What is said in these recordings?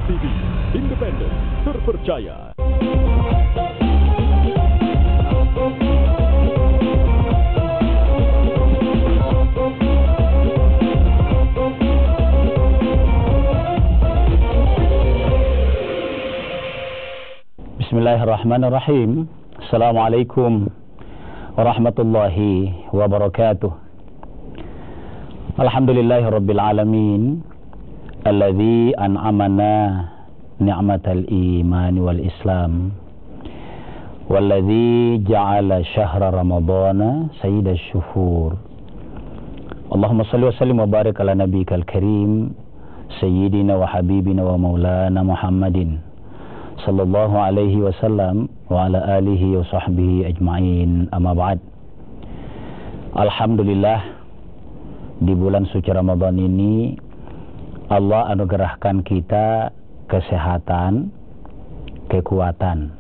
TV, independen, terpercaya. Bismillahirrahmanirrahim. Assalamualaikum warahmatullahi wabarakatuh. Alhamdulillahirabbil alamin alladzi an'amana ni'matal iman wal islam walladzi ja'ala syahra ramadhana sayyidash syuhur. Allahumma shalli wa sallim wa barik ala nabiyyikal karim sayyidina wa habibina wa maulana Muhammadin sallallahu alaihi wasallam wa ala alihi wa sahbihi ajma'in, amma ba'd. Alhamdulillah, di bulan suci Ramadan ini Allah anugerahkan kita kesehatan, kekuatan,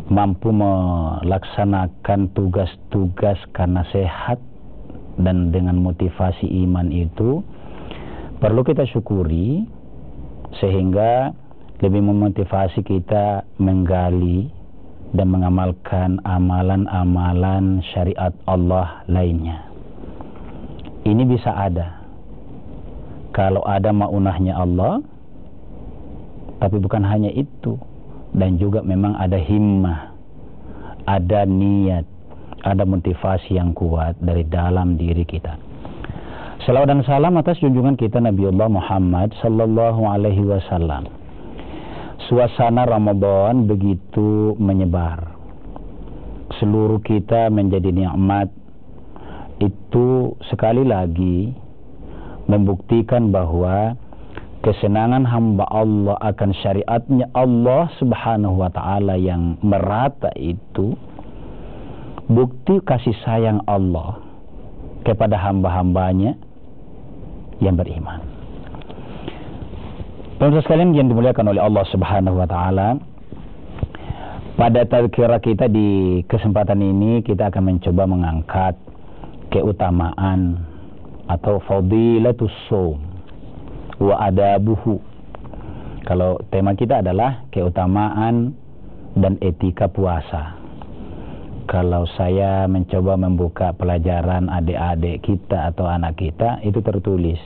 mampu melaksanakan tugas-tugas karena sehat, dan dengan motivasi iman itu perlu kita syukuri, sehingga lebih memotivasi kita menggali dan mengamalkan amalan-amalan syariat Allah lainnya. Ini bisa ada kalau ada maunahnya Allah, tapi bukan hanya itu, dan juga memang ada himmah, ada niat, ada motivasi yang kuat dari dalam diri kita. Salawat dan salam atas junjungan kita Nabiullah Muhammad sallallahu alaihi wasallam. Suasana Ramadan begitu menyebar, seluruh kita menjadi nikmat. Itu sekali lagi membuktikan bahwa kesenangan hamba Allah akan syariatnya Allah subhanahu wa ta'ala yang merata itu bukti kasih sayang Allah kepada hamba-hambanya yang beriman. Pemirsa sekalian yang dimuliakan oleh Allah subhanahu wa ta'ala, pada tazkirah kita di kesempatan ini kita akan mencoba mengangkat keutamaan atau fadilatus shaum wa adabuhu. Kalau tema kita adalah keutamaan dan etika puasa, kalau saya mencoba membuka pelajaran adik-adik kita atau anak kita, itu tertulis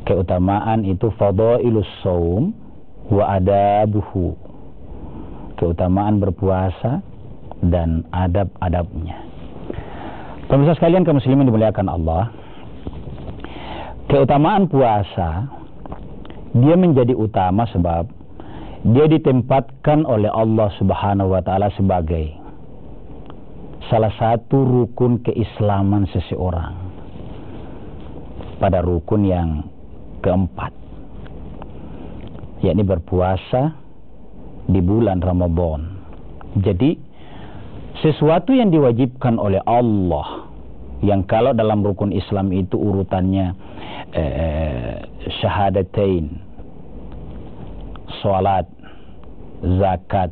keutamaan itu fadailus shaum wa adabuhu, keutamaan berpuasa dan adab-adabnya. Pemirsa sekalian kaum muslimin dimuliakan Allah, keutamaan puasa dia menjadi utama sebab dia ditempatkan oleh Allah subhanahu wa ta'ala sebagai salah satu rukun keislaman seseorang, pada rukun yang keempat, yakni berpuasa di bulan Ramadan. Jadi sesuatu yang diwajibkan oleh Allah, yang kalau dalam rukun Islam itu urutannya syahadatain, salat, zakat,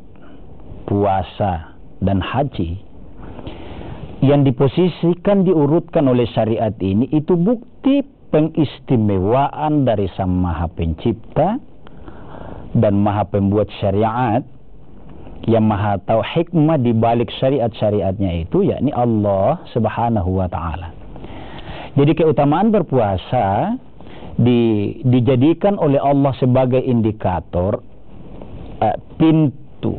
puasa, dan haji, yang diposisikan diurutkan oleh syariat ini itu bukti pengistimewaan dari Sang Maha Pencipta dan Maha Pembuat syariat, yang Maha tahu hikmah di balik syariat-syariatnya itu, yakni Allah subhanahu wa ta'ala. Jadi keutamaan berpuasa dijadikan oleh Allah sebagai indikator, pintu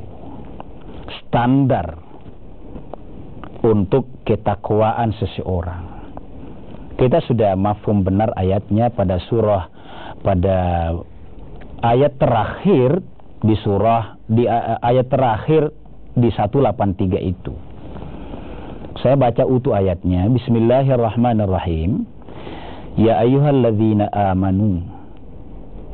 standar untuk ketakwaan seseorang. Kita sudah mafhum benar ayatnya pada ayat terakhir di surah, di ayat terakhir di 183 itu. Saya baca utuh ayatnya. Bismillahirrahmanirrahim. Ya ayyuhalladzina amanu,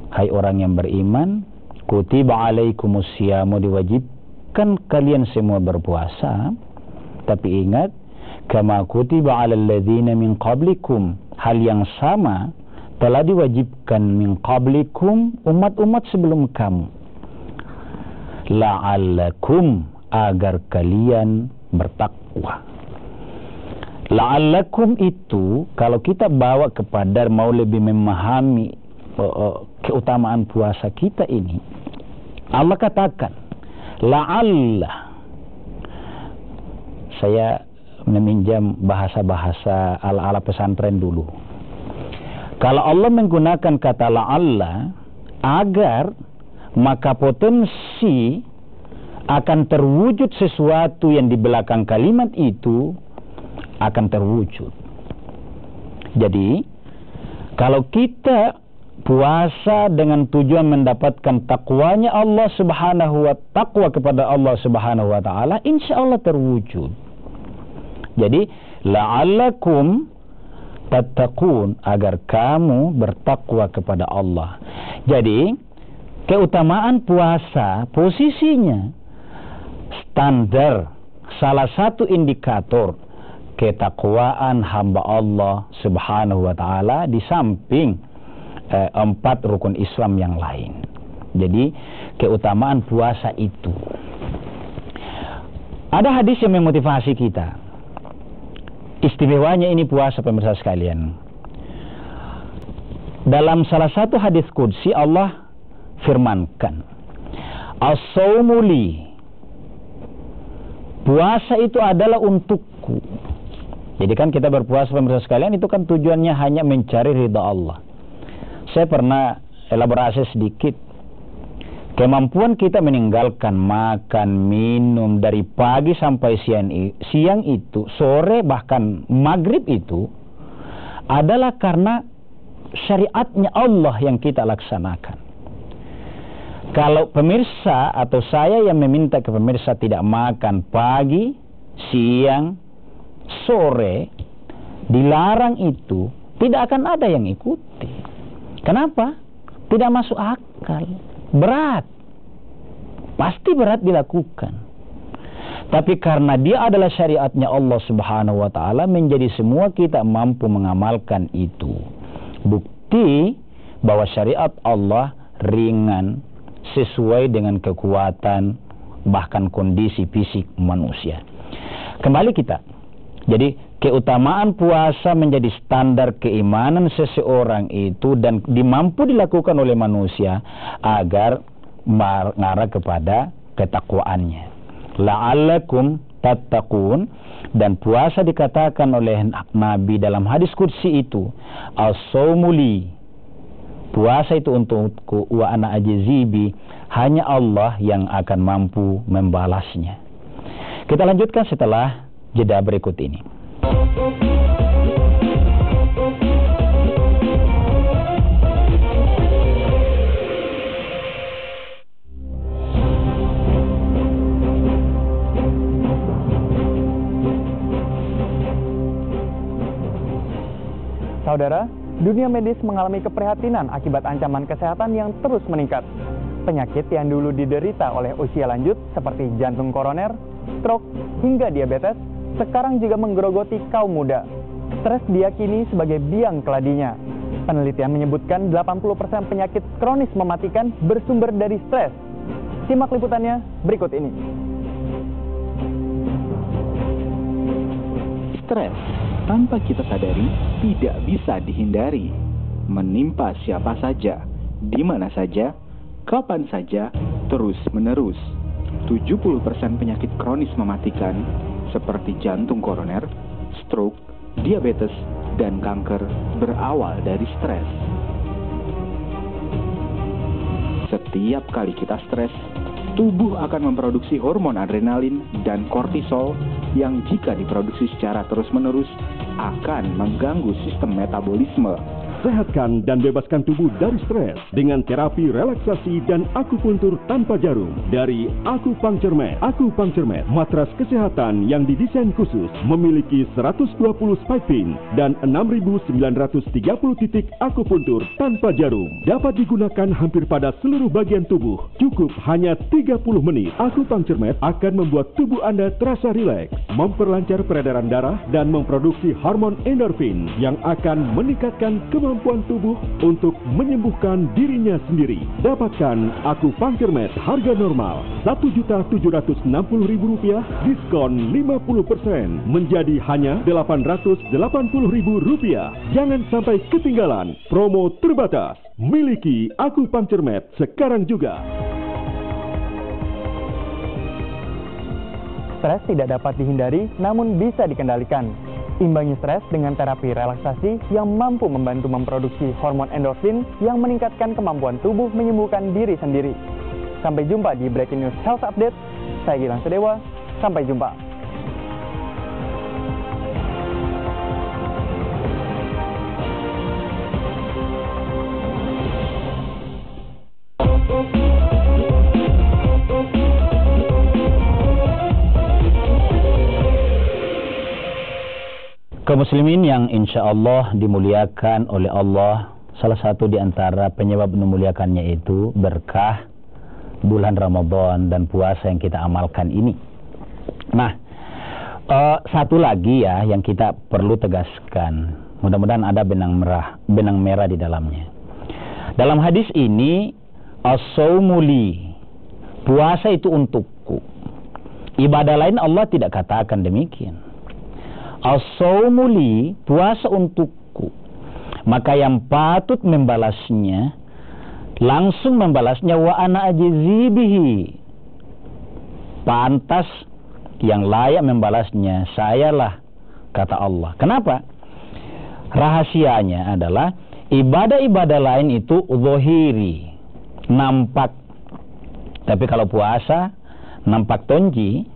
hai orang yang beriman, kutiba alaikumus syiamu, diwajibkan kalian semua berpuasa. Tapi ingat, kama kutiba alal ladzina min qablikum, hal yang sama telah diwajibkan min qablikum, umat-umat sebelum kamu, la'allakum, agar kalian bertakwa. La'allakum itu kalau kita bawa kepada mau lebih memahami keutamaan puasa kita ini, Allah katakan, la'alla, saya meminjam bahasa-bahasa ala-ala pesantren dulu. Kalau Allah menggunakan kata la'alla, agar, maka potensi akan terwujud sesuatu yang di belakang kalimat itu akan terwujud. Jadi, kalau kita puasa dengan tujuan mendapatkan takwanya Allah Subhanahu wa taqwa kepada Allah Subhanahu wa taala, insya Allah terwujud. Jadi, la'allakum tattaqun, agar kamu bertakwa kepada Allah. Jadi, keutamaan puasa posisinya standar, salah satu indikator ketakwaan hamba Allah Subhanahu wa taala di samping 4 rukun Islam yang lain. Jadi keutamaan puasa itu. Ada hadis yang memotivasi kita. Istimewanya ini puasa, pemirsa sekalian. Dalam salah satu hadis qudsi Allah firmankan, as-saumu li, puasa itu adalah untukku. Jadi kan kita berpuasa, pemirsa sekalian, itu kan tujuannya hanya mencari ridha Allah. Saya pernah elaborasi sedikit. Kemampuan kita meninggalkan makan, minum dari pagi sampai siang itu, sore bahkan maghrib itu, adalah karena syariatnya Allah yang kita laksanakan. Kalau pemirsa atau saya yang meminta ke pemirsa tidak makan pagi, siang, sore, dilarang itu, tidak akan ada yang ikuti. Kenapa? Tidak masuk akal. Berat. Pasti berat dilakukan. Tapi karena dia adalah syariatnya Allah Subhanahu wa taala, menjadi semua kita mampu mengamalkan itu. Bukti bahwa syariat Allah ringan, sesuai dengan kekuatan bahkan kondisi fisik manusia. Kembali kita. Jadi keutamaan puasa menjadi standar keimanan seseorang itu dan dimampu dilakukan oleh manusia agar mengarah kepada ketakwaannya. La'allakum tattaqun, dan puasa dikatakan oleh Nabi dalam hadis qudsi itu, as-saumu li, puasa itu untukku, wa ana ajzibi, hanya Allah yang akan mampu membalasnya. Kita lanjutkan setelah jeda berikut ini. Saudara, dunia medis mengalami keprihatinan akibat ancaman kesehatan yang terus meningkat. Penyakit yang dulu diderita oleh usia lanjut seperti jantung koroner, stroke, hingga diabetes, sekarang juga menggerogoti kaum muda. Stres diyakini sebagai biang keladinya. Penelitian menyebutkan 80% penyakit kronis mematikan bersumber dari stres. Simak liputannya berikut ini. Stres, tanpa kita sadari, tidak bisa dihindari. Menimpa siapa saja, di mana saja, kapan saja, terus-menerus. 70% penyakit kronis mematikan, seperti jantung koroner, stroke, diabetes, dan kanker berawal dari stres. Setiap kali kita stres, tubuh akan memproduksi hormon adrenalin dan kortisol yang jika diproduksi secara terus-menerus akan mengganggu sistem metabolisme. Sehatkan dan bebaskan tubuh dari stres dengan terapi relaksasi dan akupuntur tanpa jarum dari Acupuncture Med. Acupuncture Med, matras kesehatan yang didesain khusus, memiliki 120 spike pin dan 6.930 titik akupuntur tanpa jarum. Dapat digunakan hampir pada seluruh bagian tubuh. Cukup hanya 30 menit. Acupuncture Med akan membuat tubuh Anda terasa rileks, memperlancar peredaran darah, dan memproduksi hormon endorfin yang akan meningkatkan kemampuan tubuh untuk menyembuhkan dirinya sendiri. Dapatkan Acupuncture Med harga normal Rp1.760.000, diskon 50% menjadi hanya Rp880.000. Jangan sampai ketinggalan promo terbatas. Miliki Acupuncture sekarang juga. Stres tidak dapat dihindari, namun bisa dikendalikan. Imbangi stres dengan terapi relaksasi yang mampu membantu memproduksi hormon endorfin yang meningkatkan kemampuan tubuh menyembuhkan diri sendiri. Sampai jumpa di Breaking News Health Update. Saya Gilang Sedewa, sampai jumpa. Kaum muslimin yang insya Allah dimuliakan oleh Allah, salah satu di antara penyebab memuliakannya itu berkah bulan Ramadan dan puasa yang kita amalkan ini. Nah, satu lagi ya yang kita perlu tegaskan, mudah-mudahan ada benang merah di dalamnya. Dalam hadis ini, as-saumu li, puasa itu untukku. Ibadah lain Allah tidak katakan demikian. As-saumu li, puasa untukku. Maka yang patut membalasnya, langsung membalasnya, wa ana ajzi bihi. Pantas yang layak membalasnya, sayalah, kata Allah. Kenapa? Rahasianya adalah ibadah-ibadah lain itu zahiri, nampak. Tapi kalau puasa, nampak tonji.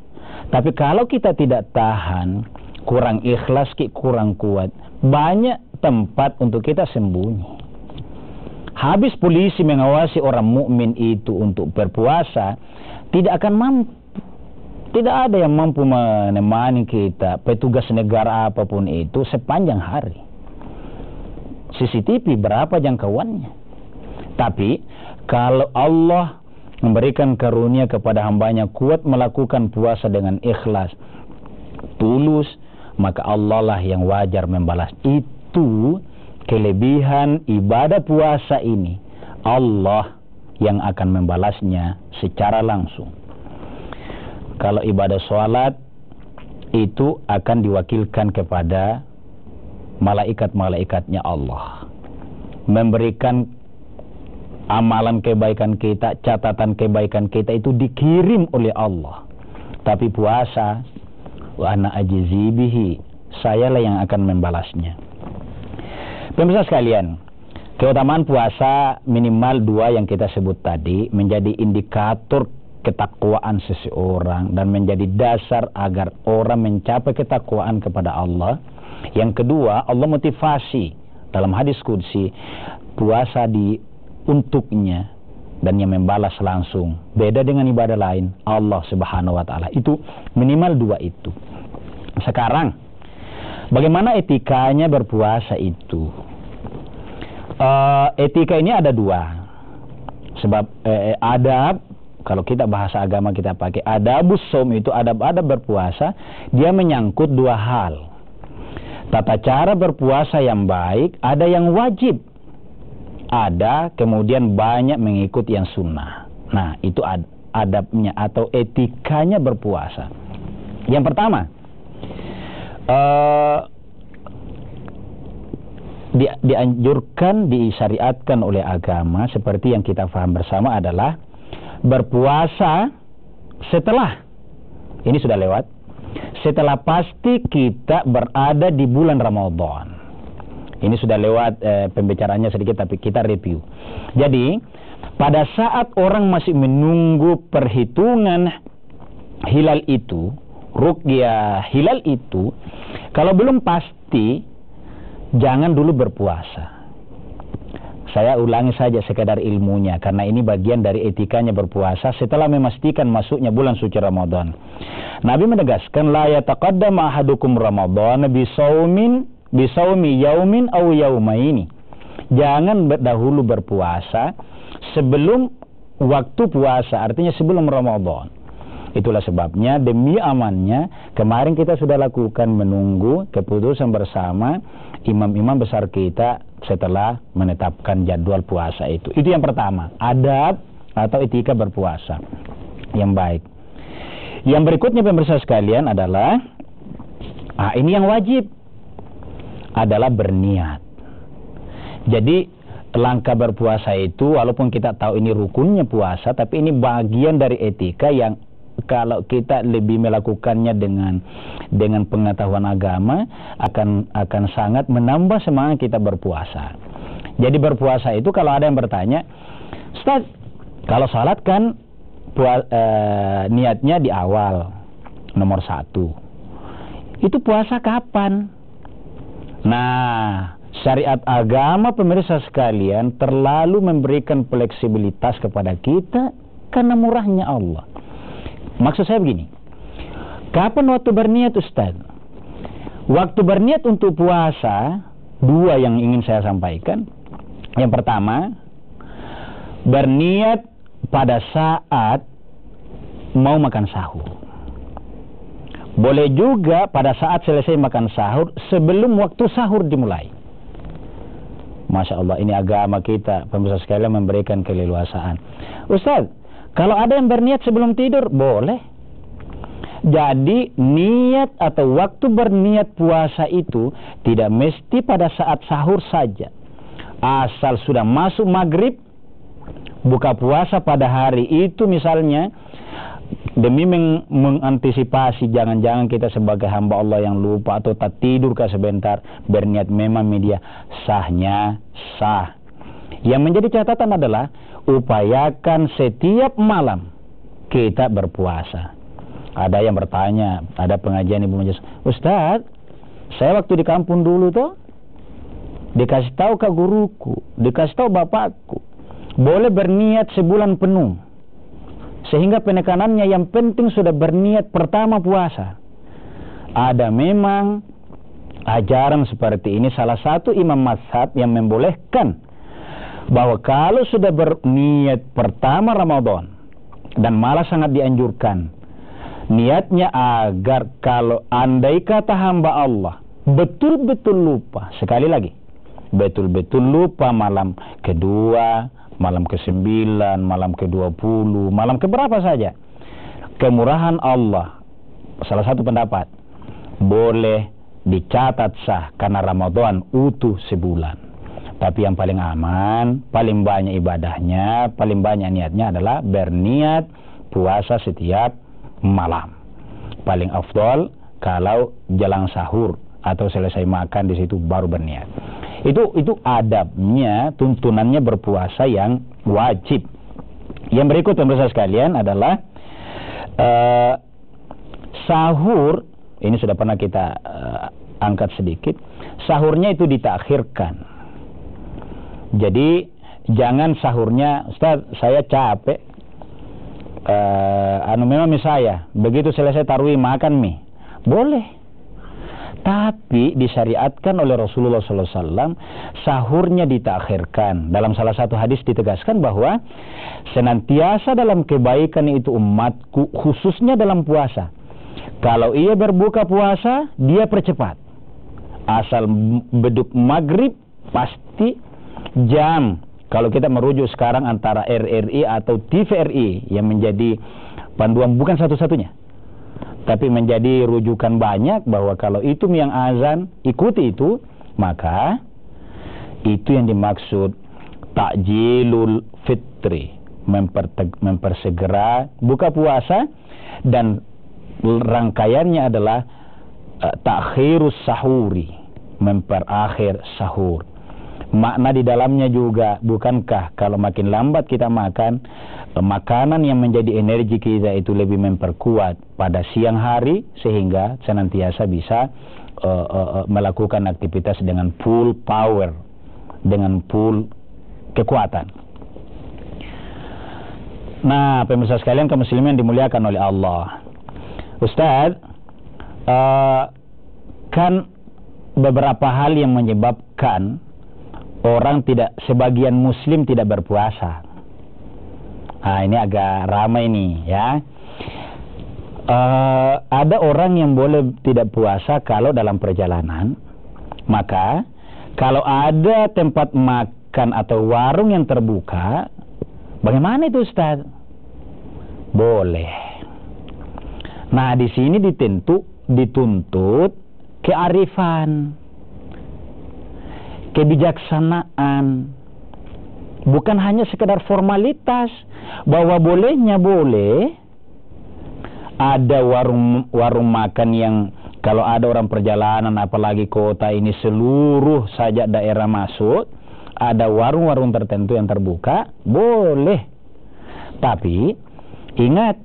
Tapi kalau kita tidak tahan, kurang ikhlas, kurang kuat, banyak tempat untuk kita sembunyi. Habis polisi mengawasi orang mukmin itu untuk berpuasa, tidak akan mampu. Tidak ada yang mampu menemani kita, petugas negara apapun itu sepanjang hari. CCTV berapa jangkauannya? Tapi kalau Allah memberikan karunia kepada hambanya kuat melakukan puasa dengan ikhlas, tulus, maka Allah lah yang wajar membalas. Itu kelebihan ibadah puasa ini. Allah yang akan membalasnya secara langsung. Kalau ibadah sholat itu akan diwakilkan kepada malaikat-malaikatnya Allah, memberikan amalan kebaikan kita, catatan kebaikan kita itu dikirim oleh Allah. Tapi puasa, wa ana ajzi bihi, sayalah yang akan membalasnya. Pemirsa sekalian, keutamaan puasa minimal 2 yang kita sebut tadi menjadi indikator ketakwaan seseorang dan menjadi dasar agar orang mencapai ketakwaan kepada Allah. Yang kedua, Allah motivasi dalam hadis qudsi, puasa untuknya dan yang membalas langsung. Beda dengan ibadah lain, Allah Subhanahu wa taala. Itu minimal 2 itu. Sekarang, bagaimana etikanya berpuasa itu? Etika ini ada 2. Sebab adab, kalau kita bahasa agama kita pakai adabus shaum, itu adab-adab berpuasa, dia menyangkut 2 hal. Tata cara berpuasa yang baik, ada yang wajib. Ada kemudian banyak mengikut yang sunnah. Nah, itu adabnya atau etikanya berpuasa. Yang pertama, dianjurkan, disyariatkan oleh agama seperti yang kita paham bersama adalah berpuasa setelah, ini sudah lewat, setelah pasti kita berada di bulan Ramadan. Ini sudah lewat pembicaraannya sedikit, tapi kita review. Jadi, pada saat orang masih menunggu perhitungan hilal itu, ruqyah hilal itu, kalau belum pasti, jangan dulu berpuasa. Saya ulangi saja sekadar ilmunya, karena ini bagian dari etikanya berpuasa setelah memastikan masuknya bulan suci Ramadan. Nabi menegaskan, la yataqaddam ahadukum Ramadan bisawmi yaumin aw yaumaini. Jangan dahulu berpuasa sebelum waktu puasa, artinya sebelum Ramadan. Itulah sebabnya demi amannya kemarin kita sudah lakukan menunggu keputusan bersama imam-imam besar kita setelah menetapkan jadwal puasa itu. Itu yang pertama, adab atau etika berpuasa yang baik. Yang berikutnya pemirsa sekalian adalah ini yang wajib adalah berniat. Jadi langkah berpuasa itu, walaupun kita tahu ini rukunnya puasa, tapi ini bagian dari etika yang kalau kita lebih melakukannya dengan pengetahuan agama akan sangat menambah semangat kita berpuasa. Jadi berpuasa itu, kalau ada yang bertanya, Ustaz, kalau salat kan niatnya di awal, nomor 1. Itu puasa kapan? Nah, syariat agama pemirsa sekalian terlalu memberikan fleksibilitas kepada kita karena murahnya Allah. Maksud saya begini, kapan waktu berniat Ustaz? Waktu berniat untuk puasa, 2 yang ingin saya sampaikan. Yang pertama, berniat pada saat mau makan sahur. Boleh juga pada saat selesai makan sahur, sebelum waktu sahur dimulai. Masya Allah, ini agama kita, pemirsa sekalian, memberikan keleluasaan. Ustaz, kalau ada yang berniat sebelum tidur, boleh. Jadi niat atau waktu berniat puasa itu tidak mesti pada saat sahur saja. Asal sudah masuk maghrib, buka puasa pada hari itu misalnya, demi mengantisipasi jangan-jangan kita sebagai hamba Allah yang lupa atau tak tidur sebentar, berniat memang media sahnya sah. Yang menjadi catatan adalah upayakan setiap malam kita berpuasa. Ada yang bertanya, ada pengajian Ibu Majelis, Ustaz, saya waktu di kampung dulu tuh dikasih tahu ke guruku, dikasih tahu bapakku, boleh berniat sebulan penuh. Sehingga penekanannya yang penting sudah berniat pertama puasa. Ada memang ajaran seperti ini, salah satu imam mazhab yang membolehkan bahwa kalau sudah berniat pertama Ramadan, dan malah sangat dianjurkan, niatnya agar kalau andai kata hamba Allah betul-betul lupa, sekali lagi, betul-betul lupa malam kedua, malam ke-9, malam ke-20, malam keberapa saja, kemurahan Allah, salah satu pendapat, boleh dicatat sah karena Ramadan utuh sebulan. Tapi yang paling aman, paling banyak ibadahnya, paling banyak niatnya adalah berniat puasa setiap malam. Paling afdol kalau jelang sahur atau selesai makan di situ baru berniat. Itu adabnya, tuntunannya berpuasa yang wajib. Yang berikut pemirsa sekalian adalah sahur. Ini sudah pernah kita angkat sedikit. Sahurnya itu ditakhirkan. Jadi jangan sahurnya, Ustaz, saya capek. Memang saya begitu selesai tarawih makan mie, boleh. Tapi disyariatkan oleh Rasulullah SAW, sahurnya ditakhirkan. Dalam salah satu hadis ditegaskan bahwa senantiasa dalam kebaikan itu umatku, khususnya dalam puasa. Kalau ia berbuka puasa, dia percepat. Asal beduk maghrib, pasti jam. Kalau kita merujuk sekarang antara RRI atau TVRI yang menjadi panduan, bukan satu-satunya, tapi menjadi rujukan banyak bahwa kalau itu yang azan, ikuti itu, maka itu yang dimaksud takjilul fitri, mempersegera buka puasa, dan rangkaiannya adalah takhirus sahuri, memperakhir sahur. Makna di dalamnya juga, bukankah kalau makin lambat kita makan, makanan yang menjadi energi kita itu lebih memperkuat pada siang hari, sehingga senantiasa bisa melakukan aktivitas dengan full power, dengan full kekuatan. Nah, pemirsa sekalian kaum muslimin dimuliakan oleh Allah, Ustaz, kan beberapa hal yang menyebabkan orang tidak, sebagian muslim tidak berpuasa. Nah, ini agak ramai nih ya. Ada orang yang boleh tidak puasa kalau dalam perjalanan. Maka kalau ada tempat makan atau warung yang terbuka, bagaimana itu Ustaz? Boleh. Nah, di sini dituntut kearifan, kebijaksanaan, bukan hanya sekedar formalitas bahwa bolehnya boleh ada warung makan yang kalau ada orang perjalanan apalagi kota ini seluruh saja daerah masuk, ada warung-warung tertentu yang terbuka, boleh. Tapi ingat,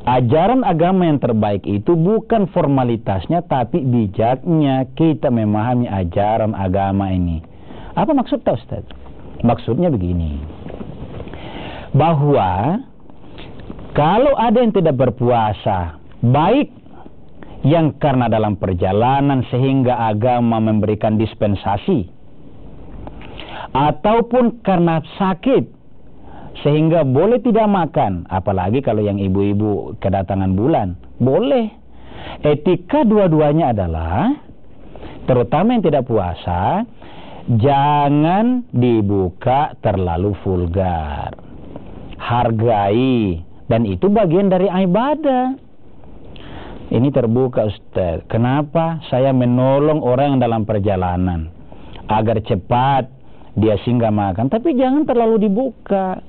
ajaran agama yang terbaik itu bukan formalitasnya tapi bijaknya kita memahami ajaran agama ini. Apa maksudnya Ustaz? Maksudnya begini, bahwa kalau ada yang tidak berpuasa, baik yang karena dalam perjalanan sehingga agama memberikan dispensasi, ataupun karena sakit sehingga boleh tidak makan, apalagi kalau yang ibu-ibu kedatangan bulan, boleh. Etika dua-duanya adalah, terutama yang tidak puasa, jangan dibuka terlalu vulgar, hargai, dan itu bagian dari ibadah. Ini terbuka Ustaz, kenapa saya menolong orang yang dalam perjalanan agar cepat dia singgah makan, tapi jangan terlalu dibuka.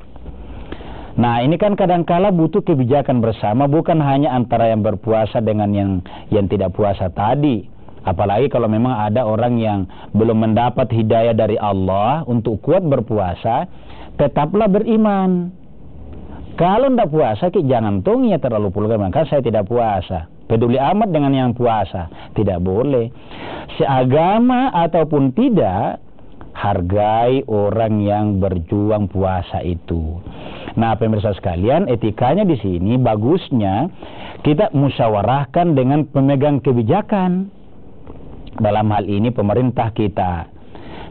Nah, ini kan kadangkala butuh kebijakan bersama, bukan hanya antara yang berpuasa dengan yang tidak puasa tadi. Apalagi kalau memang ada orang yang belum mendapat hidayah dari Allah untuk kuat berpuasa, tetaplah beriman. Kalau tidak puasa, jangan tunggu terlalu vulgar, maka saya tidak puasa. Peduli amat dengan yang puasa, tidak boleh. Seagama ataupun tidak, hargai orang yang berjuang puasa itu. Nah, pemirsa sekalian, etikanya di sini bagusnya kita musyawarahkan dengan pemegang kebijakan. Dalam hal ini pemerintah kita.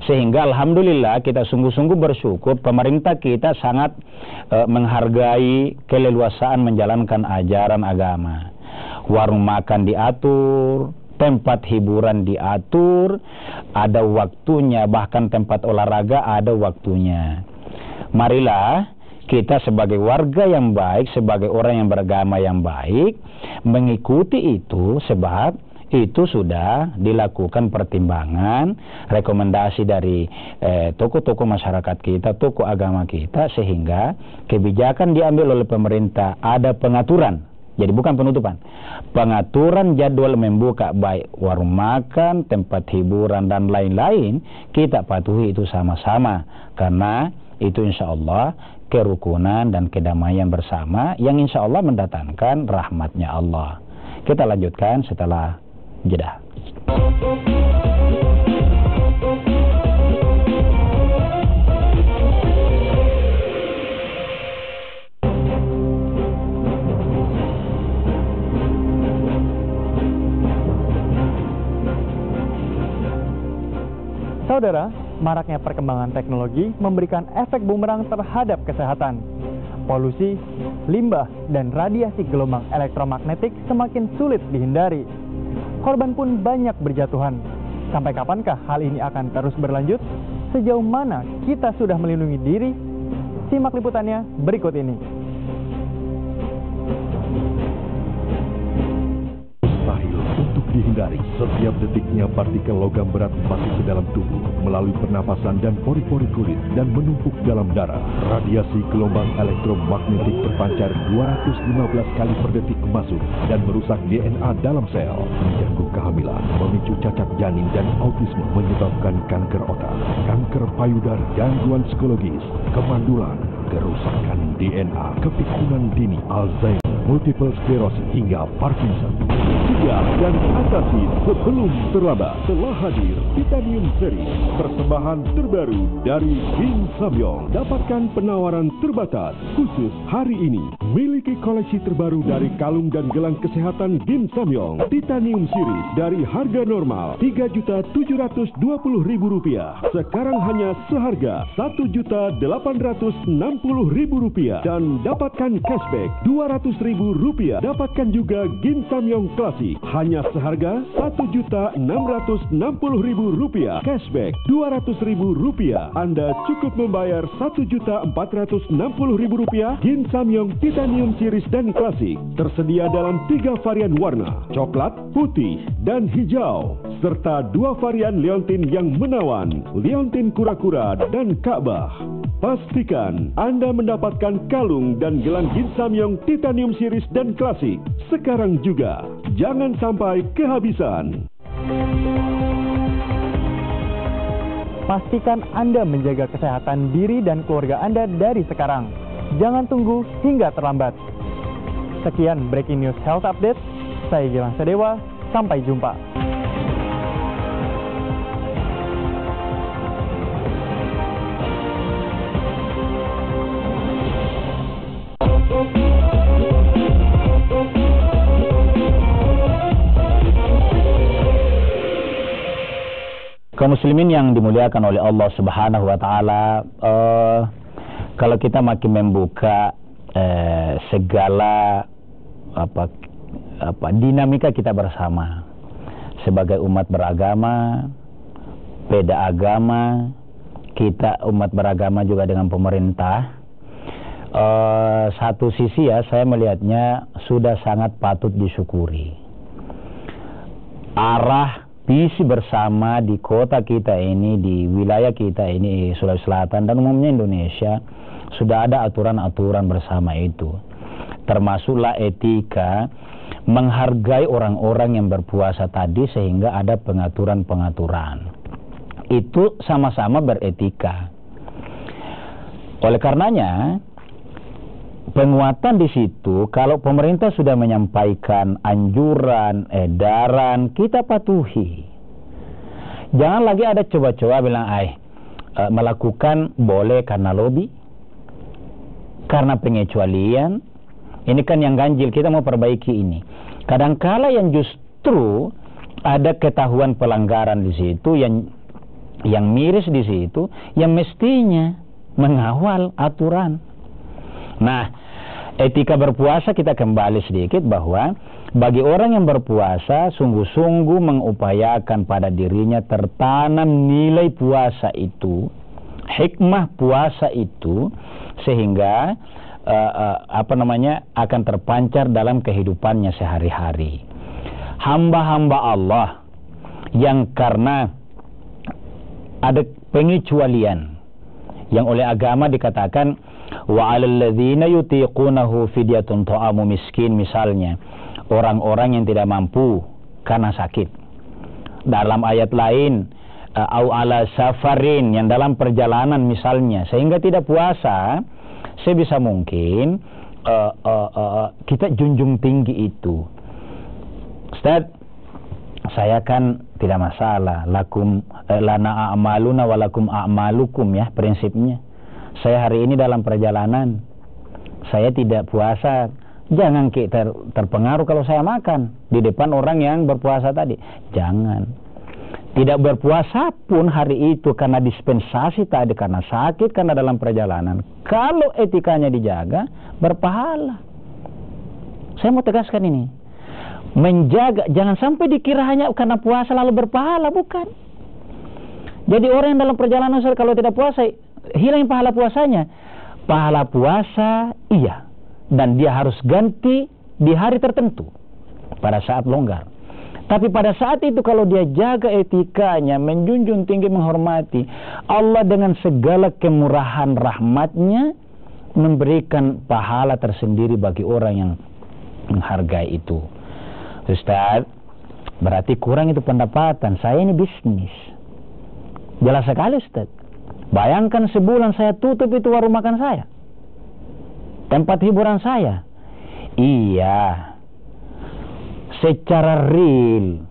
Sehingga alhamdulillah kita sungguh-sungguh bersyukur pemerintah kita sangat menghargai keleluasaan menjalankan ajaran agama. Warung makan diatur, tempat hiburan diatur, ada waktunya, bahkan tempat olahraga ada waktunya. Marilah kita sebagai warga yang baik, sebagai orang yang beragama yang baik, mengikuti itu, sebab itu sudah dilakukan pertimbangan, rekomendasi dari tokoh-tokoh masyarakat kita, tokoh agama kita, sehingga kebijakan diambil oleh pemerintah, ada pengaturan. Jadi bukan penutupan, pengaturan jadwal membuka baik warung makan, tempat hiburan dan lain-lain, kita patuhi itu sama-sama, karena itu insya Allah kerukunan dan kedamaian bersama yang insya Allah mendatangkan rahmatnya Allah. Kita lanjutkan setelah jeda. Saudara, maraknya perkembangan teknologi memberikan efek bumerang terhadap kesehatan. Polusi, limbah, dan radiasi gelombang elektromagnetik semakin sulit dihindari. Korban pun banyak berjatuhan. Sampai kapankah hal ini akan terus berlanjut? Sejauh mana kita sudah melindungi diri? Simak liputannya berikut ini. Mustahil untuk dihindari. Setiap detiknya partikel logam berat masuk ke dalam tubuh melalui pernapasan dan pori-pori kulit dan menumpuk dalam darah. Radiasi gelombang elektromagnetik berpancar 215 kali per detik masuk dan merusak DNA dalam sel, mengganggu kehamilan, memicu cacat janin dan autisme, menyebabkan kanker otak, kanker payudara, gangguan psikologis, kemandulan, kerusakan DNA, kepikunan dini, Alzheimer, multiple sclerosis hingga Parkinson. Cegah dan atasi sebelum terlambat. Telah hadir Titanium Series, persembahan terbaru dari Gin Samyong. Dapatkan penawaran terbatas khusus hari ini. Miliki koleksi terbaru dari kalung dan gelang kesehatan Gin Samyong. Titanium Series dari harga normal Rp3.720.000, sekarang hanya seharga Rp1.860.000 dan dapatkan cashback Rp200.000. Dapatkan juga Gin Samyong Klasik hanya seharga Rp1.660.000, cashback Rp200.000. Anda cukup membayar Rp1.460.000. Gin Samyong Titanium Series dan Klasik tersedia dalam 3 varian warna, coklat, putih, dan hijau, serta 2 varian liontin yang menawan, liontin kura-kura dan Ka'bah. Pastikan Anda mendapatkan kalung dan gelang Jin Samyong Titanium Series dan Klasik sekarang juga. Jangan sampai kehabisan. Pastikan Anda menjaga kesehatan diri dan keluarga Anda dari sekarang. Jangan tunggu hingga terlambat. Sekian Breaking News Health Update. Saya Gilang Sedewa. Sampai jumpa. Kaum muslimin yang dimuliakan oleh Allah Subhanahu wa taala, kalau kita makin membuka segala dinamika kita bersama sebagai umat beragama, beda agama, kita umat beragama juga dengan pemerintah, satu sisi ya saya melihatnya sudah sangat patut disyukuri. Arah visi bersama di kota kita ini, di wilayah kita ini, Sulawesi Selatan dan umumnya Indonesia, sudah ada aturan-aturan bersama itu. Termasuklah etika, menghargai orang-orang yang berpuasa tadi sehingga ada pengaturan-pengaturan. Itu sama-sama beretika. Oleh karenanya, penguatan di situ, kalau pemerintah sudah menyampaikan anjuran, edaran, kita patuhi. Jangan lagi ada coba-coba bilang, melakukan boleh karena lobby, karena pengecualian. Ini kan yang ganjil, kita mau perbaiki ini. Kadangkala yang justru ada ketahuan pelanggaran di situ, yang miris di situ, yang mestinya mengawal aturan. Nah, etika berpuasa kita kembali sedikit bahwa bagi orang yang berpuasa sungguh-sungguh mengupayakan pada dirinya tertanam nilai puasa itu, hikmah puasa itu, sehingga akan terpancar dalam kehidupannya sehari-hari. Hamba-hamba Allah yang karena ada pengecualian yang oleh agama dikatakan wa 'alal ladzina yutiqunahu fidyatun ta'amu miskin, misalnya orang-orang yang tidak mampu karena sakit. Dalam ayat lain au ala safarin, yang dalam perjalanan misalnya, sehingga tidak puasa, sebisa mungkin kita junjung tinggi itu. Ustaz, saya kan tidak masalah, lakum lana a'maluna walakum a'malukum, ya prinsipnya. Saya hari ini dalam perjalanan, saya tidak puasa, jangan terpengaruh kalau saya makan di depan orang yang berpuasa tadi. Jangan. Tidak berpuasa pun hari itu karena dispensasi tadi, karena sakit, karena dalam perjalanan, kalau etikanya dijaga, berpahala. Saya mau tegaskan ini. Menjaga, jangan sampai dikira hanya karena puasa lalu berpahala, bukan. Jadi orang yang dalam perjalanan kalau tidak puasa, hilang pahala puasanya. Pahala puasa iya, dan dia harus ganti di hari tertentu pada saat longgar. Tapi pada saat itu kalau dia jaga etikanya, menjunjung tinggi, menghormati, Allah dengan segala kemurahan rahmatnya memberikan pahala tersendiri bagi orang yang menghargai itu. Ustaz, berarti kurang itu pendapatan, saya ini bisnis. Jelas sekali Ustaz. Bayangkan sebulan saya tutup itu warung makan saya, tempat hiburan saya. Iya, secara real,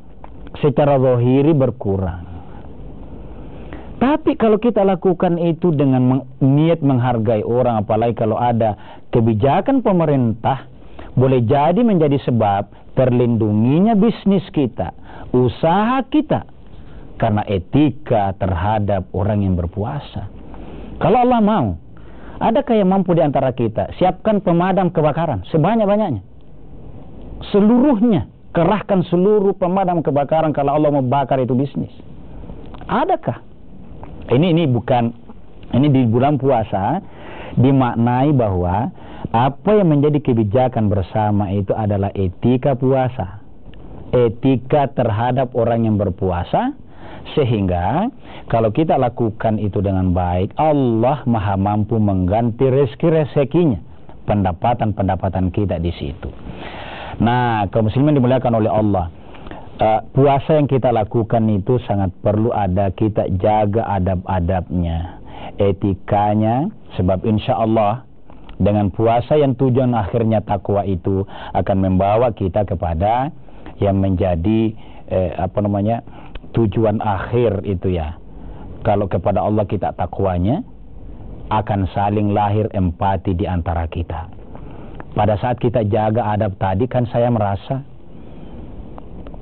secara zahiri berkurang. Tapi kalau kita lakukan itu dengan niat menghargai orang, apalagi kalau ada kebijakan pemerintah, boleh jadi menjadi sebab terlindunginya bisnis kita, usaha kita, karena etika terhadap orang yang berpuasa. Kalau Allah mau, adakah yang mampu di antara kita siapkan pemadam kebakaran sebanyak-banyaknya, seluruhnya, kerahkan seluruh pemadam kebakaran kalau Allah mau bakar itu bisnis? Adakah? Ini bukan, ini di bulan puasa dimaknai bahwa apa yang menjadi kebijakan bersama itu adalah etika puasa, etika terhadap orang yang berpuasa, Sehingga kalau kita lakukan itu dengan baik, Allah Maha mampu mengganti rezeki-rezekinya, pendapatan-pendapatan kita di situ. Nah, kaum muslimin dimuliakan oleh Allah, puasa yang kita lakukan itu sangat perlu ada kita jaga adab-adabnya, etikanya, sebab insya Allah dengan puasa yang tujuan akhirnya takwa itu akan membawa kita kepada yang menjadi tujuan akhir itu ya. Kalau kepada Allah kita takwanya, akan saling lahir empati di antara kita. Pada saat kita jaga adab tadi, kan saya merasa,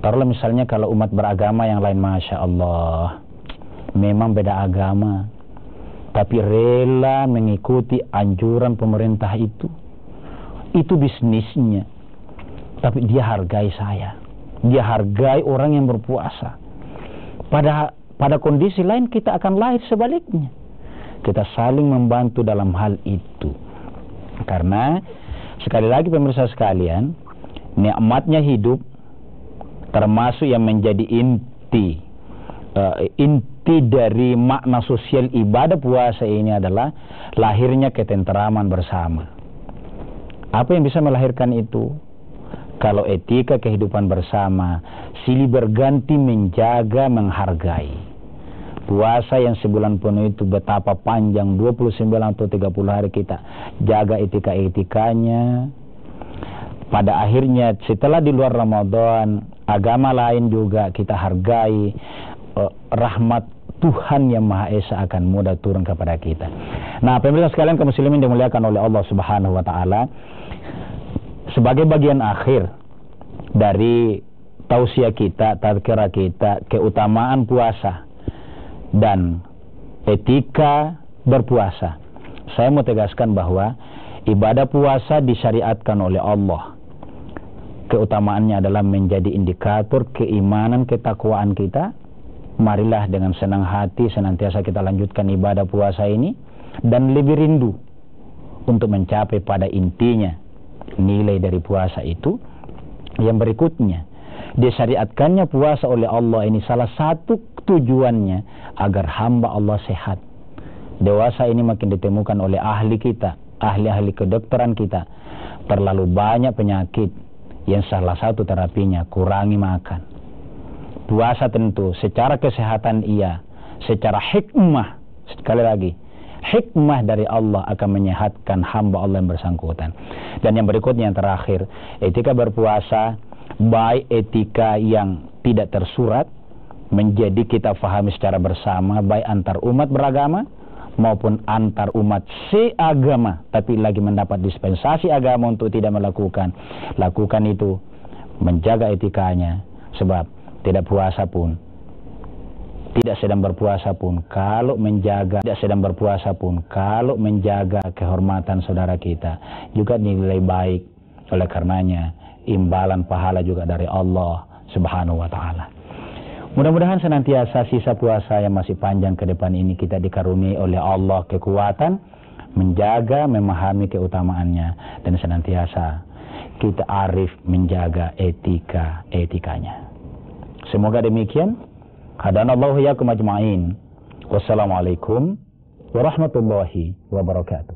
taruhlah misalnya kalau umat beragama yang lain, Masya Allah, memang beda agama, tapi rela mengikuti anjuran pemerintah itu bisnisnya, tapi dia hargai saya, dia hargai orang yang berpuasa. Pada kondisi lain kita akan lahir sebaliknya, kita saling membantu dalam hal itu. Karena sekali lagi pemirsa sekalian, nikmatnya hidup termasuk yang menjadi inti dari makna sosial ibadah puasa ini adalah lahirnya ketenteraman bersama. Apa yang bisa melahirkan itu? Kalau etika kehidupan bersama silih berganti menjaga, menghargai. Puasa yang sebulan penuh itu betapa panjang, 29 atau 30 hari kita jaga etika-etikanya. Pada akhirnya setelah di luar Ramadan, agama lain juga kita hargai, rahmat Tuhan yang Maha Esa akan mudah turun kepada kita. Nah, pemirsa sekalian kaum muslimin dimuliakan oleh Allah Subhanahu wa taala, sebagai bagian akhir dari tausiah kita, tazkirah kita, keutamaan puasa dan etika berpuasa, saya mau tegaskan bahwa ibadah puasa disyariatkan oleh Allah. Keutamaannya adalah menjadi indikator keimanan, ketakwaan kita. Marilah dengan senang hati senantiasa kita lanjutkan ibadah puasa ini dan lebih rindu untuk mencapai pada intinya nilai dari puasa itu. Yang berikutnya, disyariatkannya puasa oleh Allah ini salah satu tujuannya agar hamba Allah sehat. Dewasa ini makin ditemukan oleh ahli kita, ahli-ahli kedokteran kita, terlalu banyak penyakit yang salah satu terapinya kurangi makan. Puasa tentu secara kesehatan iya, secara hikmah, sekali lagi, hikmah dari Allah akan menyehatkan hamba Allah yang bersangkutan. Dan yang berikutnya, yang terakhir, etika berpuasa, baik etika yang tidak tersurat, menjadi kita fahami secara bersama, baik antar umat beragama maupun antar umat seagama, tapi lagi mendapat dispensasi agama untuk tidak melakukan itu, menjaga etikanya. Sebab tidak puasa pun, tidak sedang berpuasa pun, kalau menjaga kehormatan saudara kita, juga nilai baik. Oleh karenanya, imbalan pahala juga dari Allah Subhanahu wa ta'ala. Mudah-mudahan senantiasa sisa puasa yang masih panjang ke depan ini kita dikaruniai oleh Allah kekuatan menjaga, memahami keutamaannya, dan senantiasa kita arif menjaga etikanya. Semoga demikian. Hadanallahu iyyakum ajma'in. Wassalamualaikum warahmatullahi wabarakatuh.